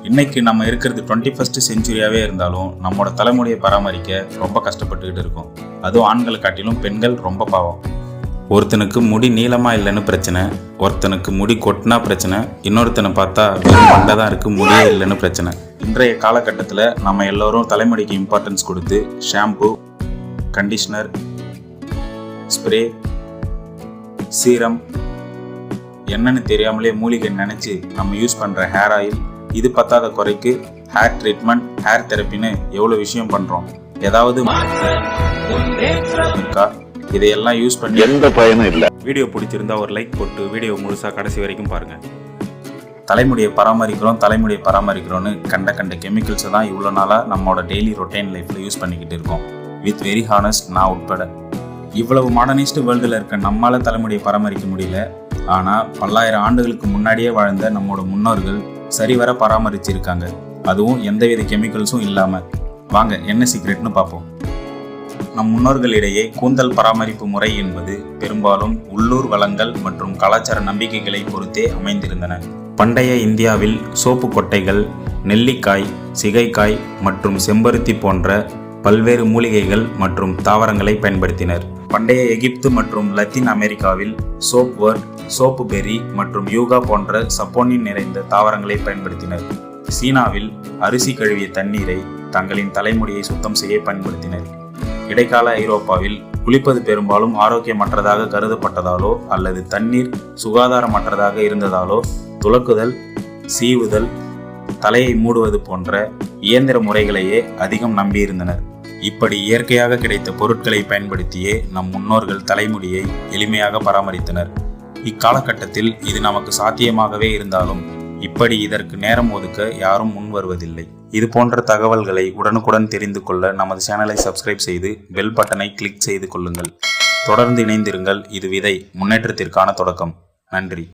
இன்னைக்கு நம்ம இருக்கிறது 21st செஞ்சுரியாவே இருந்தாலும் நம்மளோட தலைமுடியை பராமரிக்க ரொம்ப கஷ்டப்பட்டுக்கிட்டு இருக்கோம். அதுவும் ஆண்களை காட்டிலும் பெண்கள் ரொம்ப பாவம். ஒருத்தனுக்கு முடி நீளமா இல்லைன்னு பிரச்சனை, ஒருத்தனுக்கு முடி கொட்டினா பிரச்சனை, இன்னொருத்தனை பார்த்தா வெறும் மண்டை தான் இருக்கு, முடியே இல்லைன்னு பிரச்சனை. இன்றைய காலகட்டத்தில் நம்ம எல்லோரும் தலைமுடிக்கு இம்பார்ட்டன்ஸ் கொடுத்து ஷாம்பு, கண்டிஷனர், ஸ்ப்ரே, சீரம், என்னன்னு தெரியாமலே மூலிகை நினைச்சு நம்ம யூஸ் பண்ற ஹேர் ஆயில், இது பத்தாத குறைக்கு ஹேர் ட்ரீட்மெண்ட், ஹேர் தெரப்பின்னு எவ்வளோ விஷயம் பண்றோம். ஏதாவது இருக்கா? இதையெல்லாம் யூஸ் பண்ணி எந்த பயனும் இல்லை. வீடியோ பிடிச்சிருந்தா ஒரு லைக் போட்டு வீடியோ முழுசா கடைசி வரைக்கும் பாருங்க. தலைமுடியை பராமரிக்கிறோன்னு கண்ட கெமிக்கல்ஸை தான் இவ்வளோ நாளாக நம்மளோட டெய்லி ரொட்டைன் லைஃப்பில் யூஸ் பண்ணிக்கிட்டு இருக்கோம். வித் வெரி ஹானஸ்ட், நான் உட்பட. இவ்வளவு மாடர்னிஸ்ட் வேர்ல்டில் இருக்க நம்மளால் தலைமுடியை பராமரிக்க முடியல. ஆனால் பல்லாயிரம் ஆண்டுகளுக்கு முன்னாடியே வாழ்ந்த நம்மளோட முன்னோர்கள் சரிவர பராமரிச்சிருக்காங்க, அதுவும் எந்தவித கெமிக்கல்ஸும் இல்லாமல். வாங்க என்ன சீக்ரெட்னு பார்ப்போம். நம் முன்னோர்களிடையே கூந்தல் பராமரிப்பு முறை என்பது பெரும்பாலும் உள்ளூர் வளங்கள் மற்றும் கலாச்சார நம்பிக்கைகளை பொறுத்தே அமைந்திருந்தன. பண்டைய இந்தியாவில் சோப்பு கொட்டைகள், நெல்லிக்காய், சிகைக்காய் மற்றும் செம்பருத்தி போன்ற பல்வேறு மூலிகைகள் மற்றும் தாவரங்களை பயன்படுத்தினர். பண்டைய எகிப்து மற்றும் லத்தீன் அமெரிக்காவில் சோப்வர்ட், சோப்பு பெரி மற்றும் யூகா போன்ற சப்போனின் நிறைந்த தாவரங்களை பயன்படுத்தினர். சீனாவில் அரிசி கழுவிய தண்ணீரை தங்களின் தலைமுடியை சுத்தம் செய்ய பயன்படுத்தினர். இடைக்கால ஐரோப்பாவில் குளிப்பது பெரும்பாலும் ஆரோக்கியமற்றதாக கருதப்பட்டதாலோ அல்லது தண்ணீர் சுகாதாரமற்றதாக இருந்ததாலோ துலக்குதல், சீவுதல், தலையை மூடுவது போன்ற இயந்திர முறைகளையே அதிகம் நம்பியிருந்தனர். இப்படி இயற்கையாக கிடைத்த பொருட்களை பயன்படுத்தியே நம் முன்னோர்கள் தலைமுடியை எளிமையாக பராமரித்தனர். இக்காலகட்டத்தில் இது நமக்கு சாத்தியமாகவே இருந்தாலும் இப்படி இதற்கு நேரம் ஒதுக்க யாரும் முன் வருவதில்லை. இது போன்ற தகவல்களை உடனுக்குடன் தெரிந்து கொள்ள நமது சேனலை சப்ஸ்கிரைப் செய்து பெல் பட்டனை கிளிக் செய்து கொள்ளுங்கள். தொடர்ந்து இணைந்திருங்கள். இது விதை, முன்னேற்றத்திற்கான தொடக்கம். நன்றி.